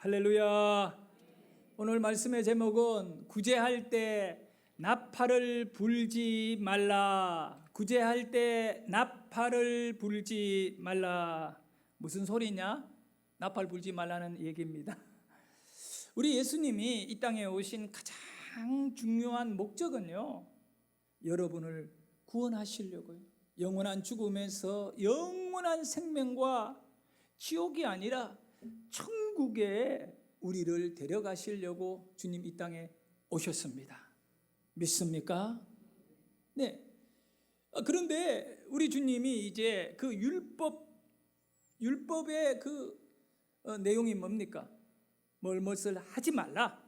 할렐루야. 오늘 말씀의 제목은 구제할 때 나팔을 불지 말라. 구제할 때 나팔을 불지 말라. 무슨 소리냐? 나팔 불지 말라는 얘기입니다. 우리 예수님이 이 땅에 오신 가장 중요한 목적은요, 여러분을 구원하시려고요. 영원한 죽음에서 영원한 생명과 지옥이 아니라 천국에 우리를 데려가시려고 주님 이 땅에 오셨습니다. 믿습니까? 네. 그런데 우리 주님이 이제 그 율법의 내용이 뭡니까? 무엇을 하지 말라,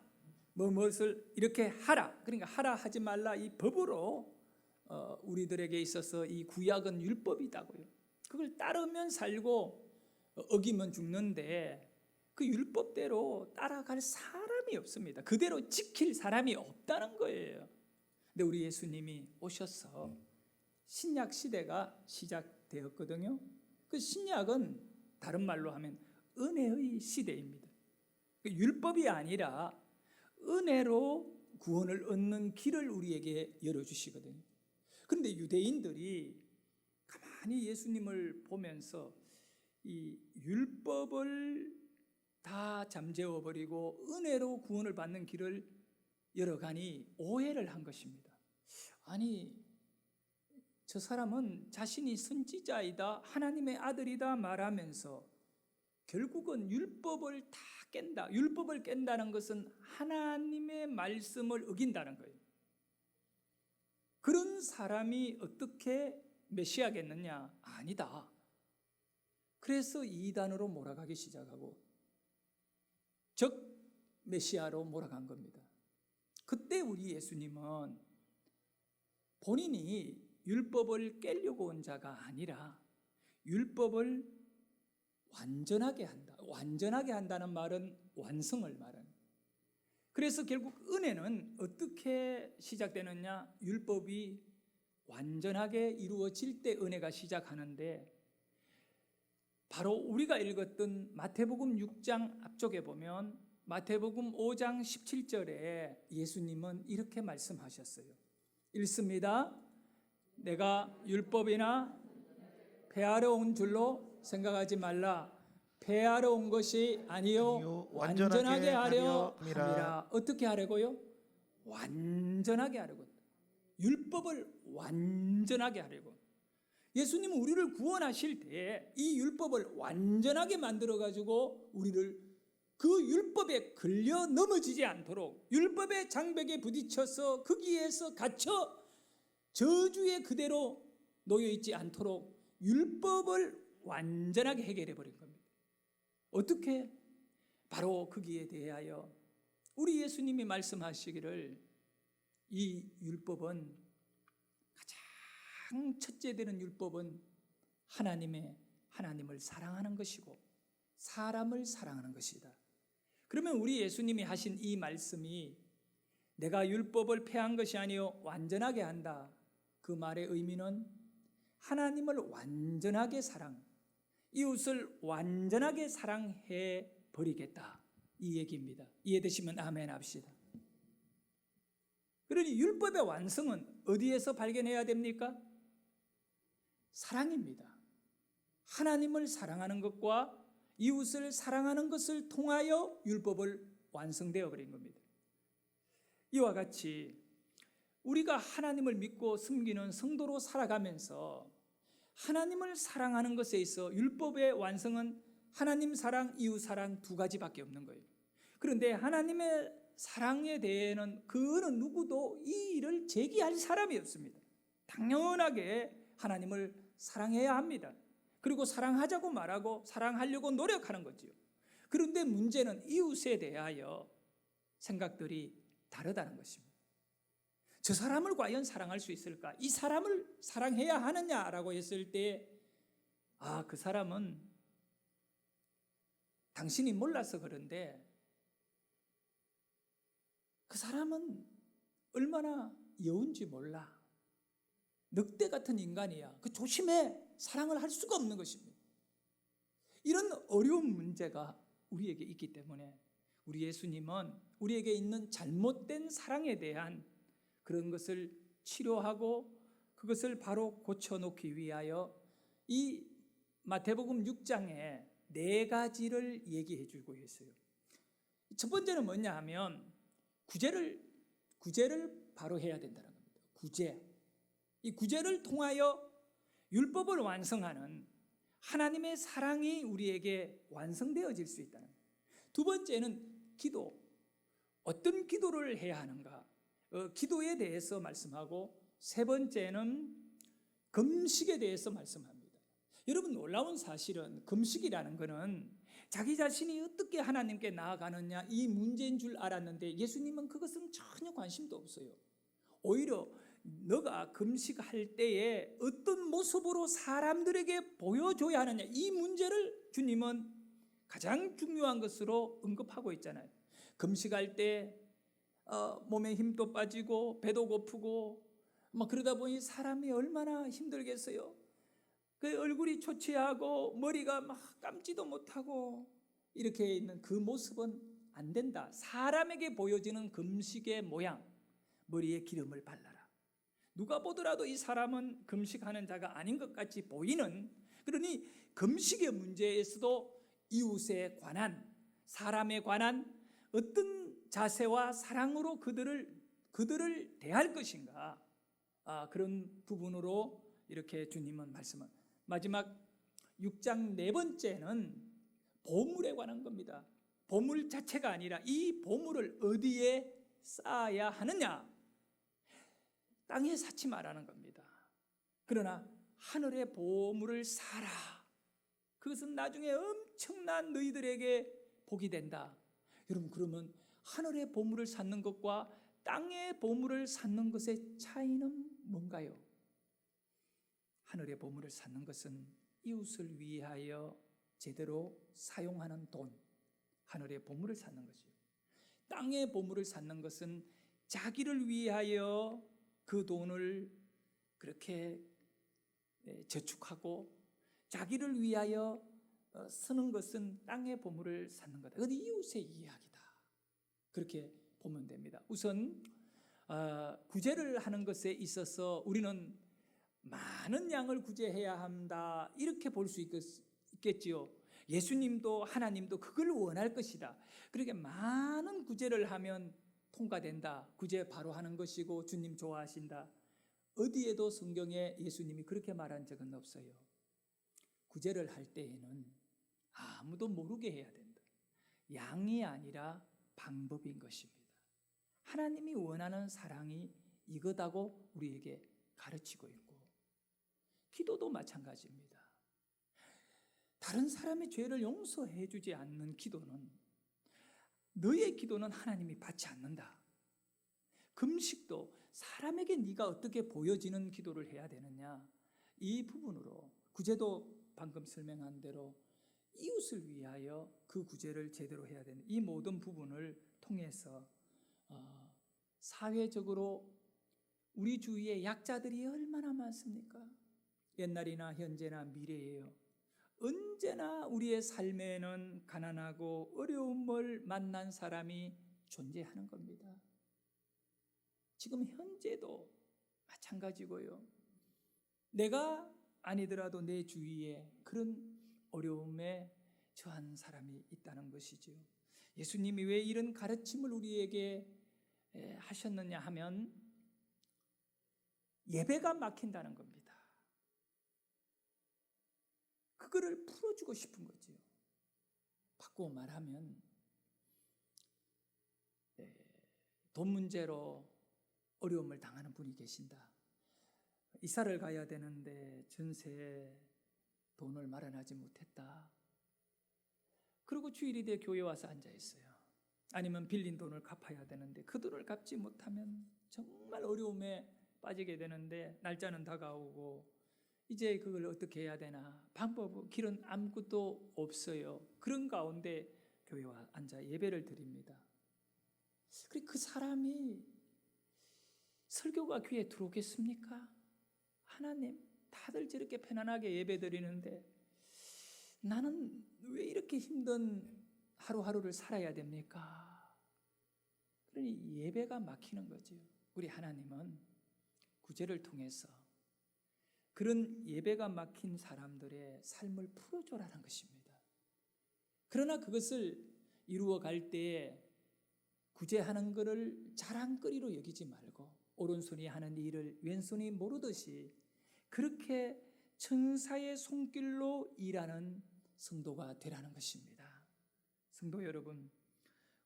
무엇을 이렇게 하라. 그러니까 하라 하지 말라, 이 법으로 우리들에게 있어서 이 구약은 율법이다고요. 그걸 따르면 살고 어기면 죽는데 그 율법대로 따라갈 사람이 없습니다. 그대로 지킬 사람이 없다는 거예요. 근데 우리 예수님이 오셔서 신약 시대가 시작되었거든요. 그 신약은 다른 말로 하면 은혜의 시대입니다. 율법이 아니라 은혜로 구원을 얻는 길을 우리에게 열어주시거든요. 그런데 유대인들이 가만히 예수님을 보면서 이 율법을 다 잠재워버리고 은혜로 구원을 받는 길을 열어가니 오해를 한 것입니다. 아니, 저 사람은 자신이 선지자이다, 하나님의 아들이다 말하면서 결국은 율법을 다 깬다. 율법을 깬다는 것은 하나님의 말씀을 어긴다는 거예요. 그런 사람이 어떻게 메시아겠느냐? 아니다. 그래서 이단으로 몰아가기 시작하고 즉 메시아로 몰아간 겁니다. 그때 우리 예수님은 본인이 율법을 깨려고 온 자가 아니라 율법을 완전하게 한다. 완전하게 한다는 말은 완성을 말하는. 그래서 결국 은혜는 어떻게 시작되느냐? 율법이 완전하게 이루어질 때 은혜가 시작하는데, 바로 우리가 읽었던 마태복음 6장 앞쪽에 보면 마태복음 5장 17절에 예수님은 이렇게 말씀하셨어요. 읽습니다. 내가 율법이나 폐하러 온 줄로 생각하지 말라. 폐하러 온 것이 아니요 완전하게 하려 함이라. 어떻게 하려고요? 완전하게 하려고. 율법을 완전하게 하려고. 예수님은 우리를 구원하실 때 이 율법을 완전하게 만들어가지고 우리를 그 율법에 걸려 넘어지지 않도록, 율법의 장벽에 부딪혀서 거기에서 갇혀 저주에 그대로 놓여있지 않도록 율법을 완전하게 해결해 버린 겁니다. 어떻게? 바로 거기에 대하여 우리 예수님이 말씀하시기를 이 율법은, 가장 첫째 되는 율법은 하나님을 사랑하는 것이고 사람을 사랑하는 것이다. 그러면 우리 예수님이 하신 이 말씀이 내가 율법을 폐한 것이 아니요 완전하게 한다, 그 말의 의미는 하나님을 완전하게 사랑, 이웃을 완전하게 사랑해 버리겠다, 이 얘기입니다. 이해되시면 아멘 합시다. 그러니 율법의 완성은 어디에서 발견해야 됩니까? 사랑입니다. 하나님을 사랑하는 것과 이웃을 사랑하는 것을 통하여 율법을 완성되어 버린 겁니다. 이와 같이 우리가 하나님을 믿고 섬기는 성도로 살아가면서 하나님을 사랑하는 것에 있어 율법의 완성은 하나님 사랑, 이웃 사랑 두 가지밖에 없는 거예요. 그런데 하나님의 사랑에 대해서는 그 어느 누구도 이 일을 제기할 사람이 없습니다. 당연하게 하나님을 사랑해야 합니다. 그리고 사랑하자고 말하고 사랑하려고 노력하는 거지요. 그런데 문제는 이웃에 대하여 생각들이 다르다는 것입니다. 저 사람을 과연 사랑할 수 있을까? 이 사람을 사랑해야 하느냐라고 했을 때, 그 사람은 당신이 몰라서 그런데 그 사람은 얼마나 여운지 몰라. 늑대 같은 인간이야. 조심해. 사랑을 할 수가 없는 것입니다. 이런 어려운 문제가 우리에게 있기 때문에 우리 예수님은 우리에게 있는 잘못된 사랑에 대한 그런 것을 치료하고 그것을 바로 고쳐놓기 위하여 이 마태복음 6장에 4가지를 얘기해 주고 있어요. 첫 번째는 뭐냐 하면 구제를 바로 해야 된다는 겁니다. 이 구제를 통하여 율법을 완성하는 하나님의 사랑이 우리에게 완성되어질 수 있다는 거예요. 두 번째는 기도. 어떤 기도를 해야 하는가? 기도에 대해서 말씀하고, 세 번째는 금식에 대해서 말씀합니다. 여러분, 놀라운 사실은 금식이라는 것은 자기 자신이 어떻게 하나님께 나아가느냐 이 문제인 줄 알았는데 예수님은 그것은 전혀 관심도 없어요. 오히려 너가 금식할 때에 어떤 모습으로 사람들에게 보여줘야 하느냐 이 문제를 주님은 가장 중요한 것으로 언급하고 있잖아요. 금식할 때 몸에 힘도 빠지고 배도 고프고 그러다 보니 사람이 얼마나 힘들겠어요. 그 얼굴이 초췌하고 머리가 막 감지도 못하고 이렇게 있는 그 모습은 안 된다. 사람에게 보여지는 금식의 모양, 머리에 기름을 발라라. 누가 보더라도 이 사람은 금식하는 자가 아닌 것 같이 보이는, 그러니 금식의 문제에서도 이웃에 관한, 사람에 관한 어떤 자세와 사랑으로 그들을 대할 것인가, 그런 부분으로 이렇게 주님은 말씀을. 마지막 6장 4번째는 보물에 관한 겁니다. 보물 자체가 아니라 이 보물을 어디에 쌓아야 하느냐, 땅에 쌓지 말라는 겁니다. 그러나 하늘의 보물을 쌓아라. 그것은 나중에 엄청난 너희들에게 복이 된다. 여러분, 그러면 하늘의 보물을 쌓는 것과 땅의 보물을 쌓는 것의 차이는 뭔가요? 하늘의 보물을 쌓는 것은 이웃을 위하여 제대로 사용하는 돈, 하늘의 보물을 쌓는 것이요. 땅의 보물을 쌓는 것은 자기를 위하여 그 돈을 그렇게 저축하고 자기를 위하여 쓰는 것은 땅의 보물을 쌓는 거다. 그건 이웃의 이야기다. 그렇게 보면 됩니다. 우선 구제를 하는 것에 있어서 우리는 많은 양을 구제해야 한다, 이렇게 볼 수 있겠지요. 예수님도 하나님도 그걸 원할 것이다. 그렇게 많은 구제를 하면 통과된다. 구제 바로 하는 것이고 주님 좋아하신다. 어디에도 성경에 예수님이 그렇게 말한 적은 없어요. 구제를 할 때에는 아무도 모르게 해야 된다. 양이 아니라 방법인 것입니다. 하나님이 원하는 사랑이 이거다고 우리에게 가르치고 있고, 기도도 마찬가지입니다. 다른 사람의 죄를 용서해 주지 않는 기도는, 너의 기도는 하나님이 받지 않는다. 금식도 사람에게 네가 어떻게 보여지는 기도를 해야 되느냐, 이 부분으로 구제도 방금 설명한 대로 이웃을 위하여 그 구제를 제대로 해야 되는 이 모든 부분을 통해서 사회적으로 우리 주위에 약자들이 얼마나 많습니까? 옛날이나 현재나 미래예요. 언제나 우리의 삶에는 가난하고 어려움을 만난 사람이 존재하는 겁니다. 지금 현재도 마찬가지고요. 내가 아니더라도 내 주위에 그런 어려움에 처한 사람이 있다는 것이죠. 예수님이 왜 이런 가르침을 우리에게 하셨느냐 하면 예배가 막힌다는 겁니다. 그거를 풀어주고 싶은 거죠. 바꾸어 말하면 돈 문제로 어려움을 당하는 분이 계신다. 이사를 가야 되는데 전세에 돈을 마련하지 못했다. 그리고 주일이 돼 교회 와서 앉아 있어요. 아니면 빌린 돈을 갚아야 되는데 그 돈을 갚지 못하면 정말 어려움에 빠지게 되는데 날짜는 다가오고 이제 그걸 어떻게 해야 되나, 길은 아무것도 없어요. 그런 가운데 교회에 앉아 예배를 드립니다. 그리고 그 사람이 설교가 귀에 들어오겠습니까? 하나님, 다들 저렇게 편안하게 예배 드리는데 나는 왜 이렇게 힘든 하루하루를 살아야 됩니까? 그러니 예배가 막히는 거죠. 우리 하나님은 구제를 통해서 그런 예배가 막힌 사람들의 삶을 풀어줘라는 것입니다. 그러나 그것을 이루어 갈 때에 구제하는 것을 자랑거리로 여기지 말고 오른손이 하는 일을 왼손이 모르듯이 그렇게 천사의 손길로 일하는 성도가 되라는 것입니다. 성도 여러분,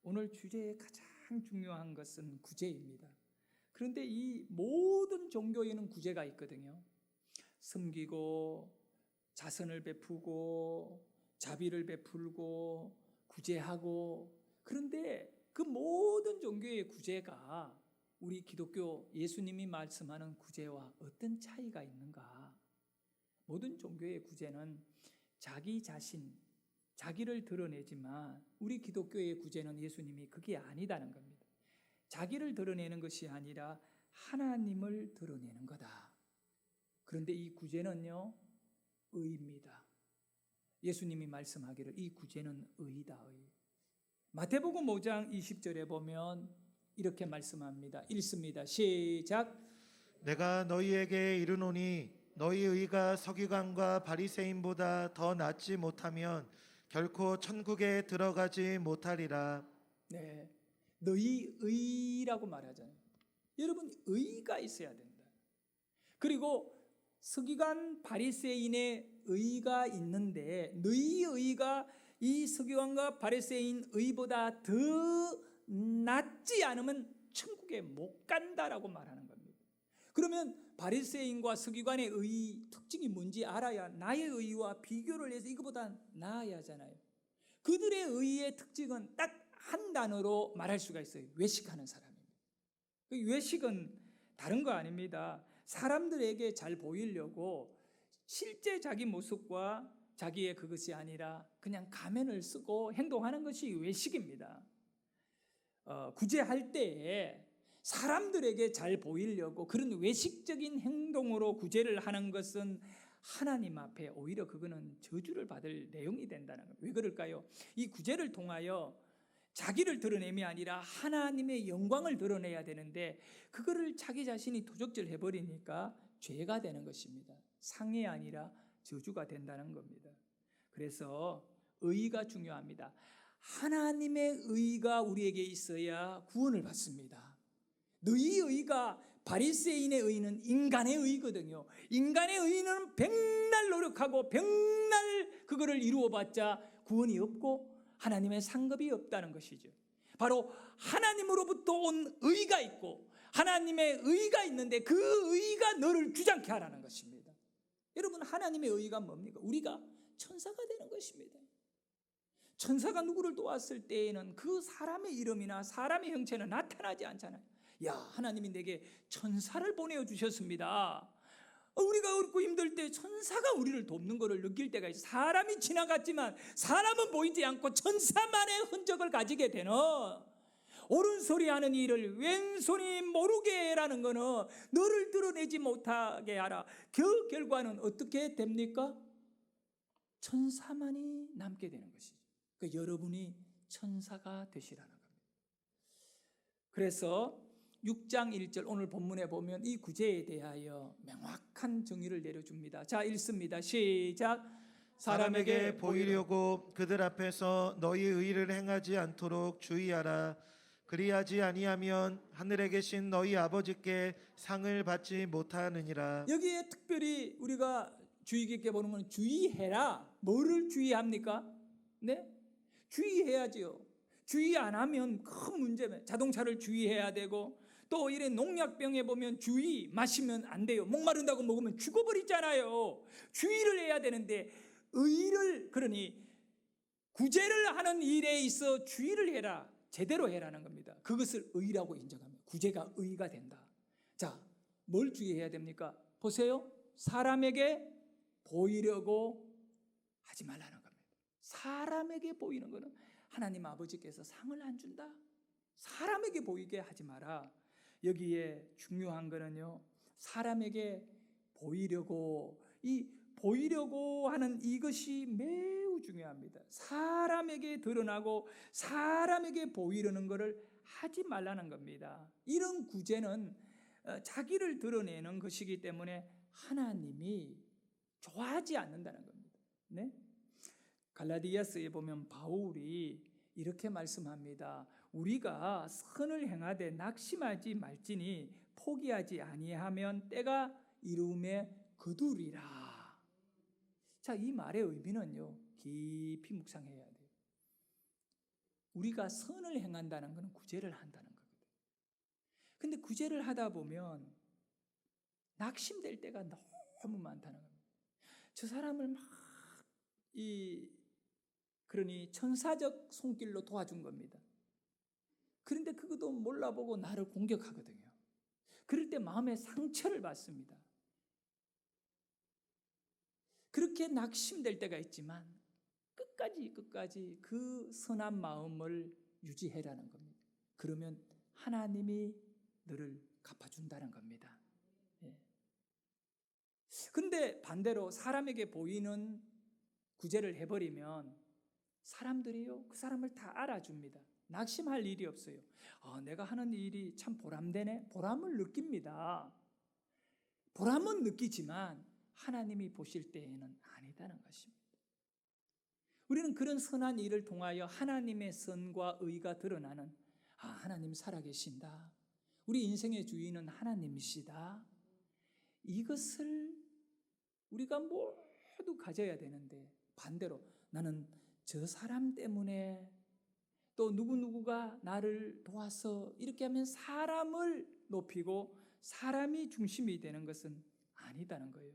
오늘 주제의 가장 중요한 것은 구제입니다. 그런데 이 모든 종교에는 구제가 있거든요. 섬기고 자선을 베푸고 자비를 베풀고 구제하고, 그런데 그 모든 종교의 구제가 우리 기독교 예수님이 말씀하는 구제와 어떤 차이가 있는가? 모든 종교의 구제는 자기 자신, 자기를 드러내지만 우리 기독교의 구제는 예수님이 그게 아니다는 겁니다. 자기를 드러내는 것이 아니라 하나님을 드러내는 거다. 그런데 이 구제는요, 의입니다. 예수님이 말씀하기를 이 구제는 의다, 의. 마태복음 5장 20절에 보면 이렇게 말씀합니다. 읽습니다. 시작. 내가 너희에게 이르노니 너희 의가 서기관과 바리새인보다 더 낫지 못하면 결코 천국에 들어가지 못하리라. 네, 너희 의라고 말하잖아요. 여러분, 의가 있어야 된다. 그리고 서기관 바리새인의 의가 있는데 너희 의가 이 서기관과 바리새인 의보다 더 낫지 않으면 천국에 못 간다라고 말하는 겁니다. 그러면 바리새인과 서기관의 의 특징이 뭔지 알아야 나의 의와 비교를 해서 이거보다 나아야 하잖아요. 그들의 의의 특징은 딱 한 단어로 말할 수가 있어요. 외식하는 사람입니다. 외식은 다른 거 아닙니다. 사람들에게 잘 보이려고 실제 자기 모습과 자기의 그것이 아니라 그냥 가면을 쓰고 행동하는 것이 외식입니다. 구제할 때에 사람들에게 잘 보이려고 그런 외식적인 행동으로 구제를 하는 것은 하나님 앞에 오히려 그거는 저주를 받을 내용이 된다는 거예요. 왜 그럴까요? 이 구제를 통하여 자기를 드러냄이 아니라 하나님의 영광을 드러내야 되는데 그거를 자기 자신이 도적질 해버리니까 죄가 되는 것입니다. 상이 아니라 저주가 된다는 겁니다. 그래서 의가 중요합니다. 하나님의 의가 우리에게 있어야 구원을 받습니다. 너희 의가 바리새인의 의는 인간의 의거든요. 인간의 의는 백날 노력하고 백날 그거를 이루어봤자 구원이 없고 하나님의 상급이 없다는 것이죠. 바로 하나님으로부터 온 의가 있고 하나님의 의가 있는데 그 의가 너를 주장케 하라는 것입니다. 여러분, 하나님의 의가 뭡니까? 우리가 천사가 되는 것입니다. 천사가 누구를 도왔을 때에는 그 사람의 이름이나 사람의 형체는 나타나지 않잖아요. 야, 하나님이 내게 천사를 보내주셨습니다. 우리가 어렵고 힘들 때 천사가 우리를 돕는 것을 느낄 때가 있어요. 사람이 지나갔지만 사람은 보이지 않고 천사만의 흔적을 가지게 되는, 오른손이 하는 일을 왼손이 모르게 라는 것은 너를 드러내지 못하게 하라. 그 결과는 어떻게 됩니까? 천사만이 남게 되는 것이죠. 그러니까 여러분이 천사가 되시라는 겁니다. 그래서 6장 1절 오늘 본문에 보면 이 구제에 대하여 명확한 정의를 내려줍니다. 자, 읽습니다. 시작. 사람에게 보이려고 그들 앞에서 너희 의를 행하지 않도록 주의하라. 그리하지 아니하면 하늘에 계신 너희 아버지께 상을 받지 못하느니라. 여기에 특별히 우리가 주의 깊게 보는 건 주의해라. 뭐를 주의합니까? 네? 주의해야지요. 주의 안 하면 큰 문제면 자동차를 주의해야 되고, 또 이래 농약병에 보면 주의, 마시면 안 돼요. 목마른다고 먹으면 죽어버리잖아요. 주의를 해야 되는데 의를, 그러니 구제를 하는 일에 있어 주의를 해라. 제대로 해라는 겁니다. 그것을 의라고 인정합니다. 구제가 의가 된다. 자, 뭘 주의해야 됩니까? 보세요. 사람에게 보이려고 하지 말라는 겁니다. 사람에게 보이는 것은 하나님 아버지께서 상을 안 준다. 사람에게 보이게 하지 마라. 여기에 중요한 거는요, 사람에게 보이려고, 이 보이려고 하는 이것이 매우 매우 중요합니다. 사람에게 드러나고 사람에게 보이려는 것을 하지 말라는 겁니다. 이런 구제는 자기를 드러내는 것이기 때문에 하나님이 좋아하지 않는다는 겁니다. 네? 갈라디아서에 보면 바울이 이렇게 말씀합니다. 우리가 선을 행하되 낙심하지 말지니 포기하지 아니하면 때가 이루음에 거두리라. 자, 이 말의 의미는요, 깊이 묵상해야 돼요. 우리가 선을 행한다는 것은 구제를 한다는 거거든요. 근데 구제를 하다 보면 낙심될 때가 너무 많다는 겁니다. 저 사람을 그러니 천사적 손길로 도와준 겁니다. 그런데 그것도 몰라보고 나를 공격하거든요. 그럴 때 마음에 상처를 받습니다. 그렇게 낙심될 때가 있지만 끝까지 그 선한 마음을 유지해라는 겁니다. 그러면 하나님이 너를 갚아준다는 겁니다. 그런데 반대로 사람에게 보이는 구제를 해버리면 사람들이요, 그 사람을 다 알아줍니다. 낙심할 일이 없어요. 내가 하는 일이 참 보람되네. 보람을 느낍니다. 보람은 느끼지만 하나님이 보실 때에는 아니다는 것입니다. 우리는 그런 선한 일을 통하여 하나님의 선과 의가 드러나는, 하나님 살아계신다, 우리 인생의 주인은 하나님이시다, 이것을 우리가 모두 가져야 되는데, 반대로 나는 저 사람 때문에 또 누구누구가 나를 도와서 이렇게 하면 사람을 높이고 사람이 중심이 되는 것은 아니다는 거예요.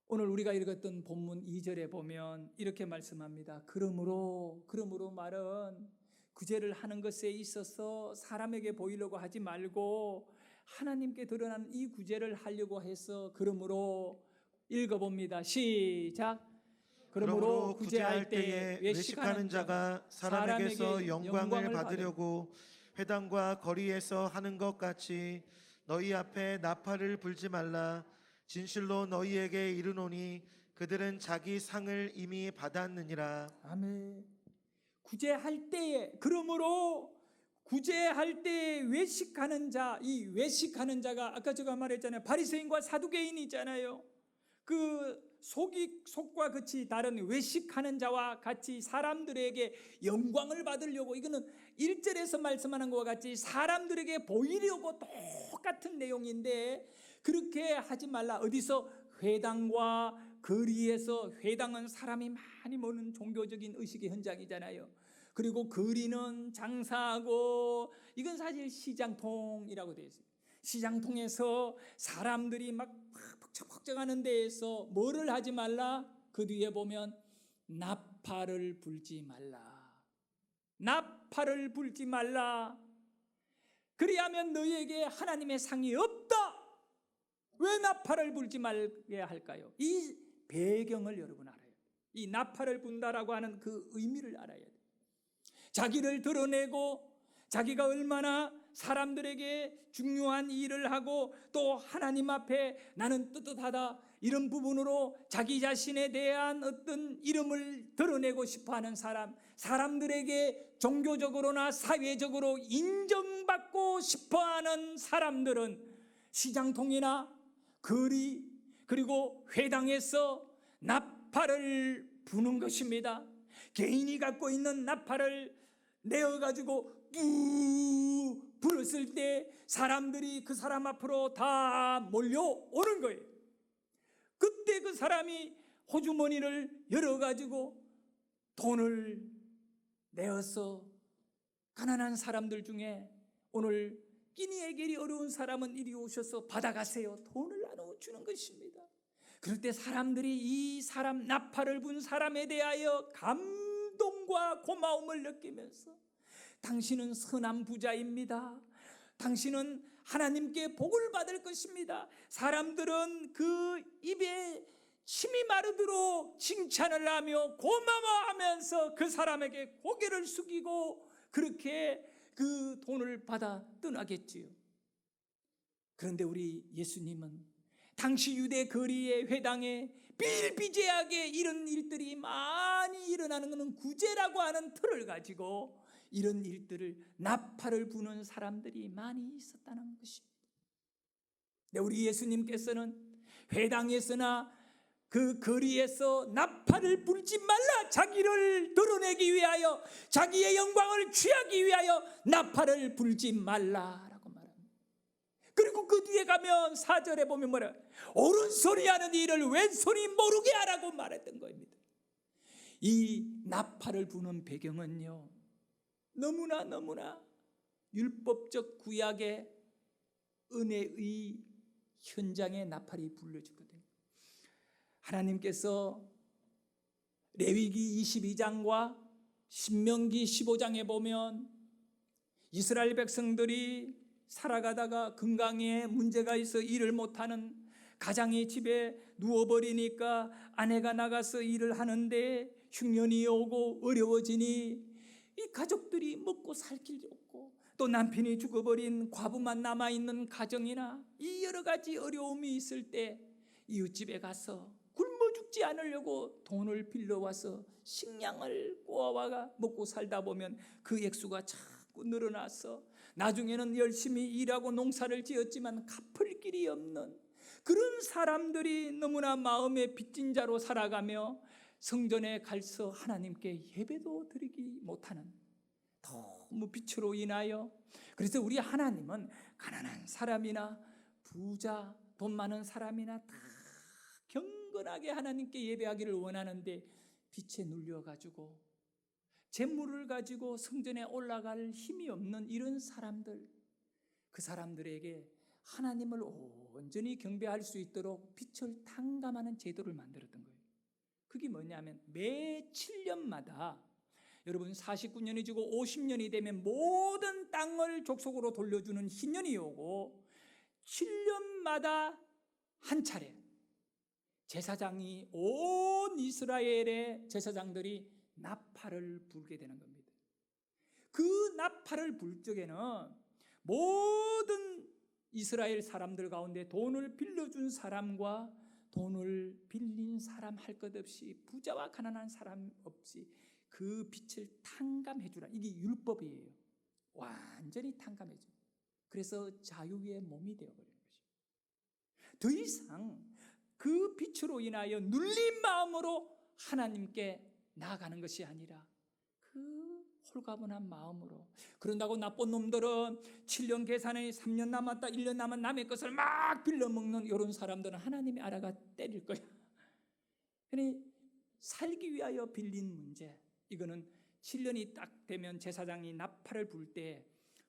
오늘 우리가 읽었던 본문 2절에 보면 이렇게 말씀합니다. 그러므로 말은 구제를 하는 것에 있어서 사람에게 보이려고 하지 말고 하나님께 드러나는 이 구제를 하려고 해서 그러므로 읽어봅니다. 시작. 그러므로 구제할 때에 외식하는 자가 사람에게서 영광을 받으려고 회당과 거리에서 하는 것 같이 너희 앞에 나팔을 불지 말라. 진실로 너희에게 이르노니 그들은 자기 상을 이미 받았느니라. 아멘. 구제할 때에, 그러므로 구제할 때에 외식하는 자, 이 외식하는 자가 아까 제가 말했잖아요. 바리새인과 사두개인이 있잖아요. 그 속과 같이 다른 외식하는 자와 같이 사람들에게 영광을 받으려고, 이거는 1절에서 말씀하는 것과 같이 사람들에게 보이려고 똑같은 내용인데, 그렇게 하지 말라. 어디서? 회당과 거리에서. 회당은 사람이 많이 모는 종교적인 의식의 현장이잖아요. 그리고 거리는 장사하고, 이건 사실 시장통이라고 되어 있어요. 시장통에서 사람들이 막 벅적벅적하는 데에서 뭐를 하지 말라? 그 뒤에 보면 나팔을 불지 말라. 나팔을 불지 말라. 그리하면 너희에게 하나님의 상이 없다. 왜 나팔을 불지 말게 할까요? 이 배경을 여러분 알아야 돼요. 이 나팔을 분다라고 하는 그 의미를 알아야 돼요. 자기를 드러내고 자기가 얼마나 사람들에게 중요한 일을 하고 또 하나님 앞에 나는 떳떳하다, 이런 부분으로 자기 자신에 대한 어떤 이름을 드러내고 싶어하는 사람, 사람들에게 종교적으로나 사회적으로 인정받고 싶어하는 사람들은 시장통이나 거리 그리고 회당에서 나팔을 부는 것입니다. 개인이 갖고 있는 나팔을 내어가지고 뿌 불었을 때 사람들이 그 사람 앞으로 다 몰려오는 거예요. 그때 그 사람이 호주머니를 열어가지고 돈을 내어서 가난한 사람들 중에 오늘 끼니 해결이 어려운 사람은 이리 오셔서 받아가세요, 돈을 나눠주는 것입니다. 그럴 때 사람들이 이 사람, 나팔을 분 사람에 대하여 감동과 고마움을 느끼면서 당신은 선한 부자입니다, 당신은 하나님께 복을 받을 것입니다, 사람들은 그 입에 침이 마르도록 칭찬을 하며 고마워하면서 그 사람에게 고개를 숙이고 그렇게 그 돈을 받아 떠나겠지요. 그런데 우리 예수님은 당시 유대 거리의 회당에 비일비재하게 이런 일들이 많이 일어나는 것은 구제라고 하는 틀을 가지고 이런 일들을 나팔을 부는 사람들이 많이 있었다는 것입니다. 우리 예수님께서는 회당에서나 그 거리에서 나팔을 불지 말라, 자기를 드러내기 위하여, 자기의 영광을 취하기 위하여 나팔을 불지 말라라고 말합니다. 그리고 그 뒤에 가면 4절에 보면 뭐라, 오른손이 하는 일을 왼손이 모르게 하라고 말했던 겁니다. 이 나팔을 부는 배경은요, 너무나 율법적 구약의 은혜의 현장에 나팔이 불려지거든요. 하나님께서 레위기 22장과 신명기 15장에 보면 이스라엘 백성들이 살아가다가 건강에 문제가 있어 일을 못하는, 가장이 집에 누워버리니까 아내가 나가서 일을 하는데 흉년이 오고 어려워지니 이 가족들이 먹고 살 길이 없고, 또 남편이 죽어버린 과부만 남아있는 가정이나 이 여러 가지 어려움이 있을 때 이웃집에 가서 굶어 죽지 않으려고 돈을 빌려와서 식량을 꼬아와가 먹고 살다 보면 그 액수가 자꾸 늘어나서 나중에는 열심히 일하고 농사를 지었지만 갚을 길이 없는 그런 사람들이 너무나 마음에 빚진 자로 살아가며 성전에 가서 하나님께 예배도 드리기 못하는, 너무 빛으로 인하여, 그래서 우리 하나님은 가난한 사람이나 부자, 돈 많은 사람이나 다 경건하게 하나님께 예배하기를 원하는데 빛에 눌려가지고 재물을 가지고 성전에 올라갈 힘이 없는 이런 사람들, 그 사람들에게 하나님을 온전히 경배할 수 있도록 빛을 탕감하는 제도를 만들었던 거예요. 그게 뭐냐면 매 7년마다 여러분 49년이 지고 50년이 되면 모든 땅을 족속으로 돌려주는 희년이 오고 7년마다 한 차례 제사장이, 온 이스라엘의 제사장들이 나팔을 불게 되는 겁니다. 그 나팔을 불 적에는 모든 이스라엘 사람들 가운데 돈을 빌려준 사람과 돈을 빌린 사람 할 것 없이, 부자와 가난한 사람 없이 그 빛을 탕감해 주라. 이게 율법이에요. 완전히 탕감해 줘. 그래서 자유의 몸이 되어버리는 것이죠. 더 이상 그 빛으로 인하여 눌린 마음으로 하나님께 나아가는 것이 아니라 그 홀가분한 마음으로. 그런다고 나쁜 놈들은 7년 계산에 3년 남았다, 1년 남은 남의 것을 막 빌려먹는 이런 사람들은 하나님이 알아가 때릴 거야. 그러니 살기 위하여 빌린 문제, 이거는 7년이 딱 되면 제사장이 나팔을 불 때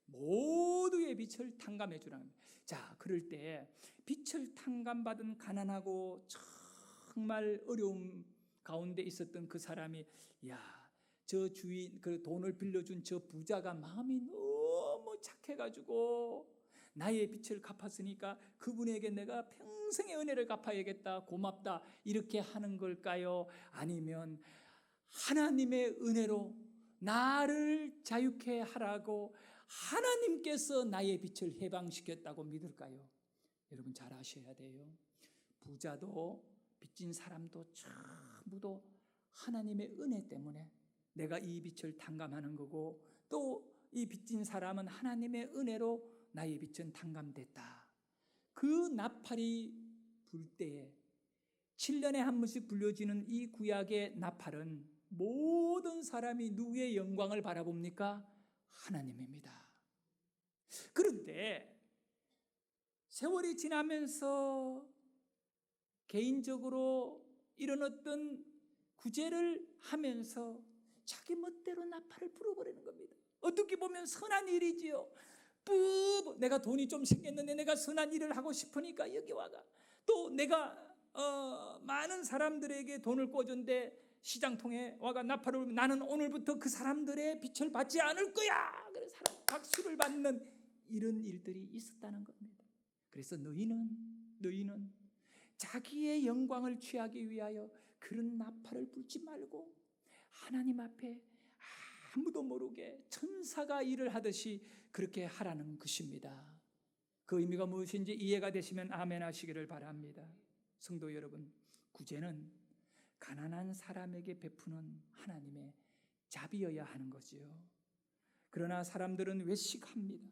모두의 빛을 탕감해 주라는 겁니다. 자, 그럴 때 빛을 탕감받은 가난하고 정말 어려움 가운데 있었던 그 사람이, 야, 저 주인, 그 돈을 빌려준 저 부자가 마음이 너무 착해가지고 나의 빛을 갚았으니까 그분에게 내가 평생의 은혜를 갚아야겠다, 고맙다, 이렇게 하는 걸까요? 아니면 하나님의 은혜로 나를 자유케 하라고 하나님께서 나의 빛을 해방시켰다고 믿을까요? 여러분 잘 아셔야 돼요. 부자도 빚진 사람도 전부도 하나님의 은혜 때문에 내가 이 빛을 탕감하는 거고, 또 이 빚진 사람은 하나님의 은혜로 나의 빛은 탕감됐다. 그 나팔이 불 때에 7년에 한 번씩 불려지는 이 구약의 나팔은 모든 사람이 누구의 영광을 바라봅니까? 하나님입니다. 그런데 세월이 지나면서 개인적으로 이런 어떤 구제를 하면서 자기 멋대로 나팔을 불어버리는 겁니다. 어떻게 보면 선한 일이지요. 내가 돈이 좀 생겼는데 내가 선한 일을 하고 싶으니까 여기 와가. 또 내가 많은 사람들에게 돈을 꿔준데 시장통에 와가 나팔을 불면 나는 오늘부터 그 사람들의 빛을 받지 않을 거야. 그래서 사람 박수를 받는 이런 일들이 있었다는 겁니다. 그래서 너희는 자기의 영광을 취하기 위하여 그런 나팔을 불지 말고 하나님 앞에 아무도 모르게 천사가 일을 하듯이 그렇게 하라는 것입니다. 그 의미가 무엇인지 이해가 되시면 아멘 하시기를 바랍니다. 성도 여러분, 구제는 가난한 사람에게 베푸는 하나님의 자비여야 하는 거지요. 그러나 사람들은 외식합니다.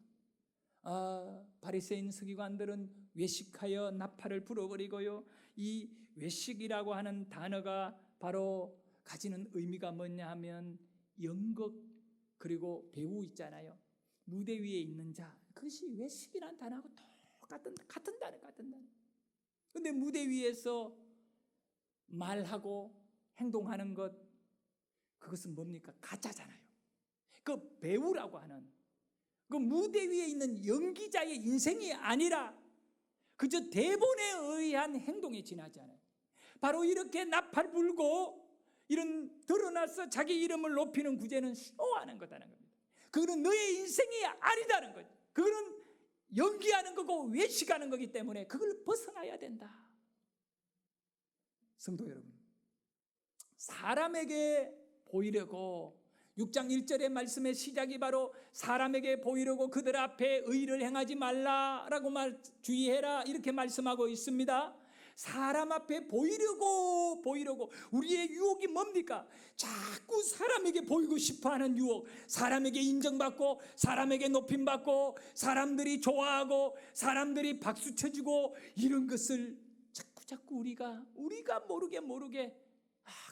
바리새인 서기관들은 외식하여 나팔을 불어버리고요. 이 외식이라고 하는 단어가 바로 가지는 의미가 뭐냐 하면 연극 그리고 배우 있잖아요. 무대 위에 있는 자, 그것이 외식이라는 단어하고 같은 단어. 그런데 무대 위에서 말하고 행동하는 것, 그것은 뭡니까? 가짜잖아요. 그 배우라고 하는 그 무대 위에 있는 연기자의 인생이 아니라 그저 대본에 의한 행동에 지나지 않아요. 바로 이렇게 나팔 불고 이런 드러나서 자기 이름을 높이는 구제는 쇼하는 거다는 겁니다. 그거는 너의 인생이 아니다는 거죠. 그거는 연기하는 거고 외식하는 거기 때문에 그걸 벗어나야 된다. 성도 여러분, 사람에게 보이려고 6장 1절의 말씀의 시작이 바로 사람에게 보이려고 그들 앞에 의를 행하지 말라라고 주의해라 이렇게 말씀하고 있습니다. 사람 앞에 보이려고 우리의 유혹이 뭡니까? 자꾸 사람에게 보이고 싶어하는 유혹, 사람에게 인정받고 사람에게 높임받고 사람들이 좋아하고 사람들이 박수 쳐주고 이런 것을 자꾸 우리가 모르게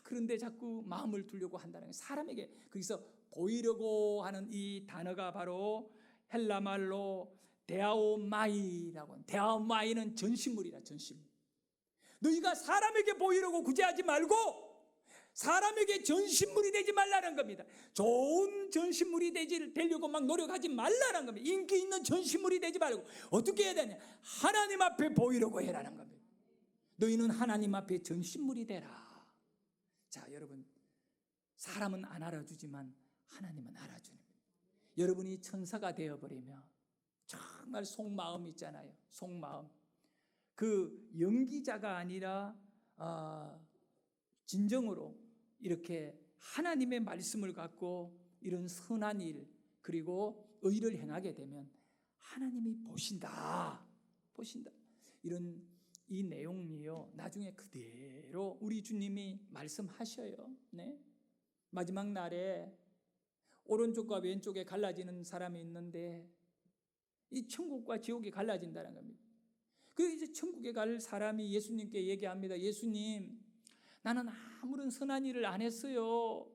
그런데 자꾸 마음을 두려고 한다는 거예요. 사람에게. 거기서 보이려고 하는 이 단어가 바로 헬라 말로 데아오마이라고. 데아오마이는 전신물이라, 전신물. 너희가 사람에게 보이려고 구제하지 말고 사람에게 전신물이 되지 말라는 겁니다. 좋은 전신물이 되려고 막 노력하지 말라는 겁니다. 인기 있는 전신물이 되지 말고 어떻게 해야 되냐? 하나님 앞에 보이려고 해라는 겁니다. 너희는 하나님 앞에 전신물이 되라. 자, 여러분, 사람은 안 알아주지만 하나님은 알아주는 겁니다. 여러분이 천사가 되어버리면 정말 속마음 있잖아요. 속마음. 그 연기자가 아니라 진정으로 이렇게 하나님의 말씀을 갖고 이런 선한 일 그리고 의를 행하게 되면 하나님이 보신다. 이런 이 내용이요, 나중에 그대로 우리 주님이 말씀하셔요. 네? 마지막 날에 오른쪽과 왼쪽에 갈라지는 사람이 있는데 이 천국과 지옥이 갈라진다는 겁니다. 그 이제 천국에 갈 사람이 예수님께 얘기합니다. 예수님, 나는 아무런 선한 일을 안 했어요.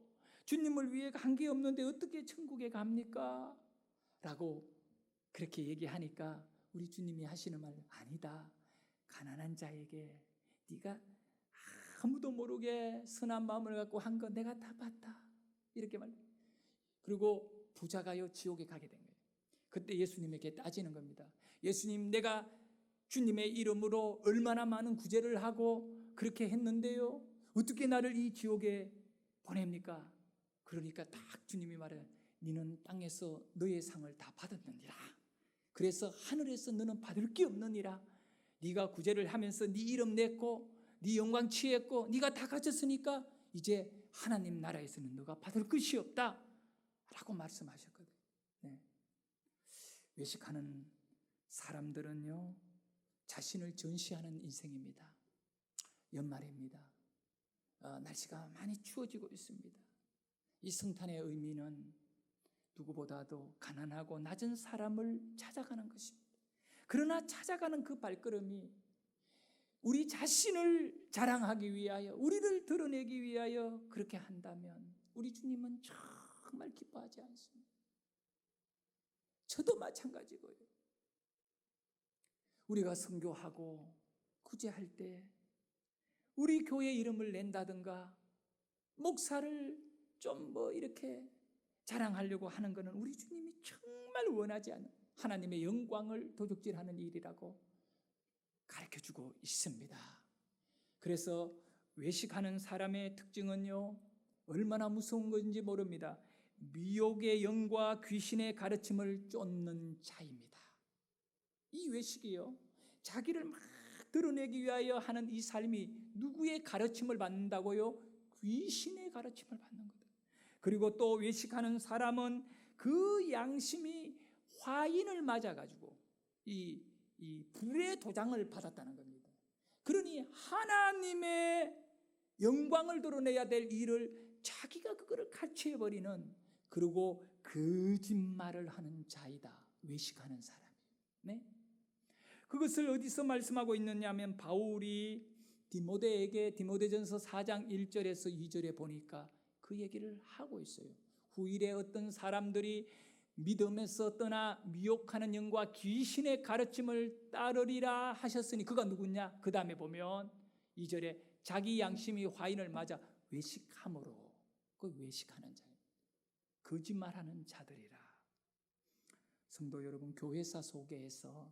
주님을 위해 한 게 없는데 어떻게 천국에 갑니까? 라고 그렇게 얘기하니까 우리 주님이 하시는 말, 아니다. 가난한 자에게 네가 아무도 모르게 선한 마음을 갖고 한 거 내가 다 봤다. 이렇게 말해요. 그리고 부자가요 지옥에 가게 된 거예요. 그때 예수님에게 따지는 겁니다. 예수님, 내가 주님의 이름으로 얼마나 많은 구제를 하고 그렇게 했는데요, 어떻게 나를 이 지옥에 보냅니까? 그러니까 딱 주님이 말해요. 너는 땅에서 너의 상을 다 받았느니라. 그래서 하늘에서 너는 받을 게 없느니라. 네가 구제를 하면서 네 이름 냈고 네 영광 취했고 네가 다 가졌으니까 이제 하나님 나라에서는 너가 받을 것이 없다 라고 말씀하셨거든요. 네. 외식하는 사람들은요 자신을 전시하는 인생입니다. 연말입니다. 날씨가 많이 추워지고 있습니다. 이 성탄의 의미는 누구보다도 가난하고 낮은 사람을 찾아가는 것입니다. 그러나 찾아가는 그 발걸음이 우리 자신을 자랑하기 위하여, 우리를 드러내기 위하여 그렇게 한다면 우리 주님은 정말 기뻐하지 않습니다. 저도 마찬가지고요. 우리가 선교하고 구제할 때 우리 교회 이름을 낸다든가 목사를 좀 이렇게 자랑하려고 하는 것은 우리 주님이 정말 원하지 않는 하나님의 영광을 도둑질하는 일이라고 가르쳐주고 있습니다. 그래서 외식하는 사람의 특징은요 얼마나 무서운 건지 모릅니다. 미혹의 영과 귀신의 가르침을 쫓는 자입니다. 이 외식이요 자기를 막 드러내기 위하여 하는 이 삶이 누구의 가르침을 받는다고요? 귀신의 가르침을 받는 거다. 그리고 또 외식하는 사람은 그 양심이 화인을 맞아가지고 이 불의 도장을 받았다는 겁니다. 그러니 하나님의 영광을 드러내야 될 일을 자기가 그거를 가치해버리는, 그리고 거짓말을 하는 자이다. 외식하는 사람이에요. 네? 그것을 어디서 말씀하고 있느냐면 바울이 디모데에게 디모데전서 4장 1절에서 2절에 보니까 그 얘기를 하고 있어요. 후일에 어떤 사람들이 믿음에서 떠나 미혹하는 영과 귀신의 가르침을 따르리라 하셨으니, 그가 누구냐? 그 다음에 보면 2절에 자기 양심이 화인을 맞아 외식함으로, 그 외식하는 자, 거짓말하는 자들이라. 성도 여러분, 교회사 속에서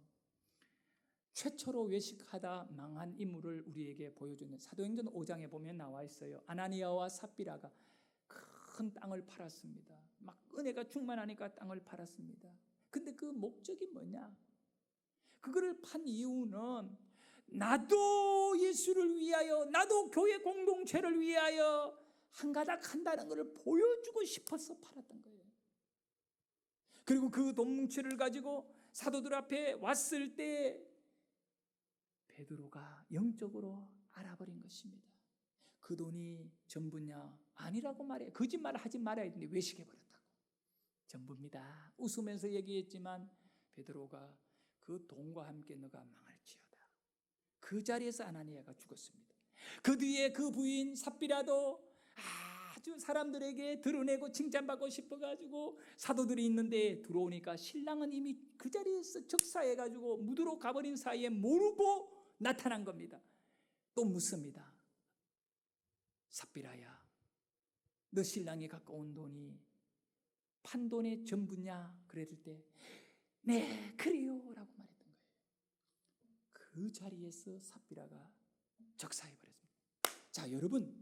최초로 외식하다 망한 인물을 우리에게 보여주는 사도행전 5장에 보면 나와 있어요. 아나니아와 삽비라가 큰 땅을 팔았습니다. 막 은혜가 충만하니까 땅을 팔았습니다. 근데 그 목적이 뭐냐? 그거를 판 이유는 나도 예수를 위하여, 나도 교회 공동체를 위하여 한 가닥 한다는 것을 보여주고 싶어서 팔았던 거예요. 그리고 그 돈 뭉치를 가지고 사도들 앞에 왔을 때 베드로가 영적으로 알아버린 것입니다. 그 돈이 전부냐? 아니라고 말해. 거짓말을 하지 말아야 되는데 외식해버렸다고. 전부입니다. 웃으면서 얘기했지만 베드로가 그 돈과 함께 너가 망할지어다. 그 자리에서 아나니아가 죽었습니다. 그 뒤에 그 부인 삽비라도 아주 사람들에게 드러내고 칭찬받고 싶어가지고 사도들이 있는데 들어오니까 신랑은 이미 그 자리에서 적사해가지고 무드로 가버린 사이에 모르고 나타난 겁니다. 또 묻습니다. 삽비라야, 너 신랑이 갖고 온 돈이 판돈의 전부냐? 그랬을 때 네, 그래요 라고 말했던 거예요. 그 자리에서 삽비라가 적사해버렸습니다. 자, 여러분,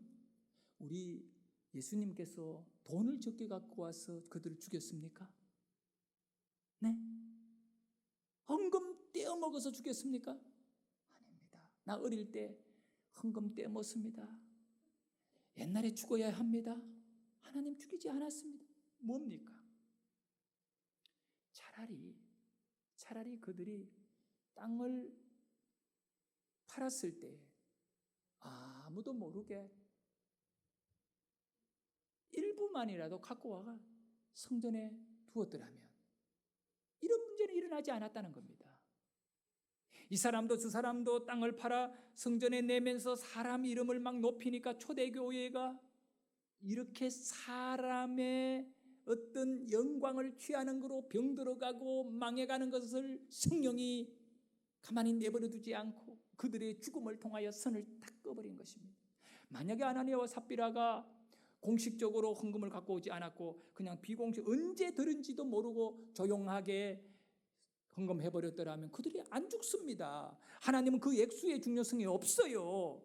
우리 예수님께서 돈을 적게 갖고 와서 그들을 죽였습니까? 네? 헌금 떼어 먹어서 죽였습니까? 아닙니다. 나 어릴 때 헌금 떼어 먹습니다. 옛날에 죽어야 합니다. 하나님 죽이지 않았습니다. 뭡니까? 차라리 그들이 땅을 팔았을 때 아무도 모르게 일부만이라도 갖고 와가 성전에 두었더라면 이런 문제는 일어나지 않았다는 겁니다. 이 사람도 저 사람도 땅을 팔아 성전에 내면서 사람 이름을 막 높이니까 초대교회가 이렇게 사람의 어떤 영광을 취하는 거로 병들어가고 망해가는 것을 성령이 가만히 내버려 두지 않고 그들의 죽음을 통하여 선을 딱 꺼버린 것입니다. 만약에 아나니아와 삽비라가 공식적으로 헌금을 갖고 오지 않았고 그냥 비공식 언제 들은지도 모르고 조용하게 헌금해버렸더라면 그들이 안 죽습니다. 하나님은 그 액수의 중요성이 없어요.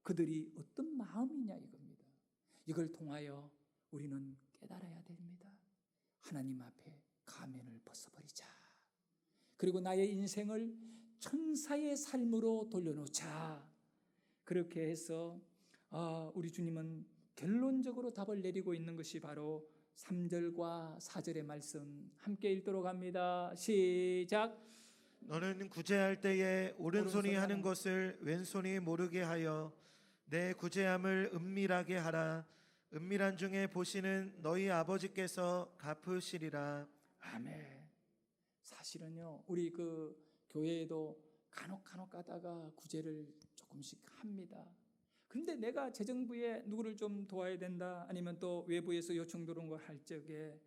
그들이 어떤 마음이냐 이겁니다. 이걸 통하여 우리는 깨달아야 됩니다. 하나님 앞에 가면을 벗어버리자. 그리고 나의 인생을 천사의 삶으로 돌려놓자. 그렇게 해서 우리 주님은 결론적으로 답을 내리고 있는 것이 바로 3절과 4절의 말씀 함께 읽도록 합니다. 시작. 너는 구제할 때에 오른손이 하는 것을 왼손이 모르게 하여 내 구제함을 은밀하게 하라. 은밀한 중에 보시는 너희 아버지께서 갚으시리라. 아멘. 사실은요, 우리 그 교회에도 간혹 가다가 구제를 조금씩 합니다. 근데 내가 재정부에 누구를 좀 도와야 된다, 아니면 또 외부에서 요청 들어온 걸 할 적에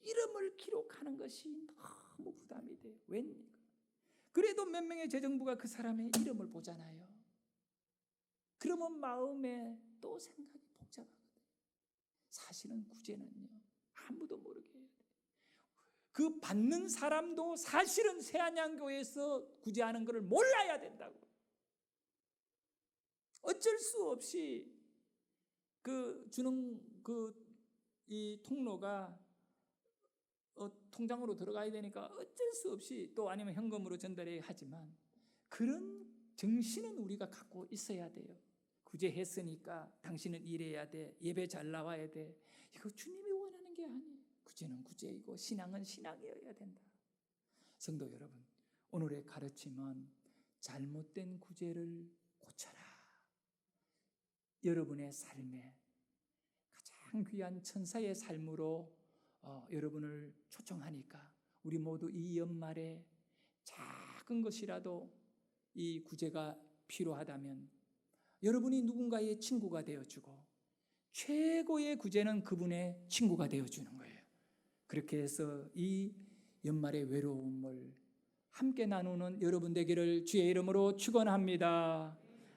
이름을 기록하는 것이 너무 부담이 돼요. 웬? 그래도 몇 명의 재정부가 그 사람의 이름을 보잖아요. 그러면 마음에 또 생각이 복잡하거든요. 사실은 구제는요, 아무도 모르게 해야 돼요. 그 받는 사람도 사실은 새안양교회에서 구제하는 것을 몰라야 된다고. 어쩔 수 없이 주는 이 통로가 통장으로 들어가야 되니까 어쩔 수 없이, 또 아니면 현금으로 전달해야 하지만 그런 정신은 우리가 갖고 있어야 돼요. 구제했으니까 당신은 일해야 돼, 예배 잘 나와야 돼. 이거 주님이 원하는 게 아니에요. 구제는 구제이고 신앙은 신앙이어야 된다. 성도 여러분, 오늘의 가르침은 잘못된 구제를 고쳐라. 여러분의 삶에 가장 귀한 천사의 삶으로 여러분을 초청하니까 우리 모두 이 연말에 작은 것이라도 이 구제가 필요하다면 여러분이 누군가의 친구가 되어주고 최고의 구제는 그분의 친구가 되어주는 거예요. 그렇게 해서 이 연말의 외로움을 함께 나누는 여러분 되기를 주의 이름으로 축원합니다.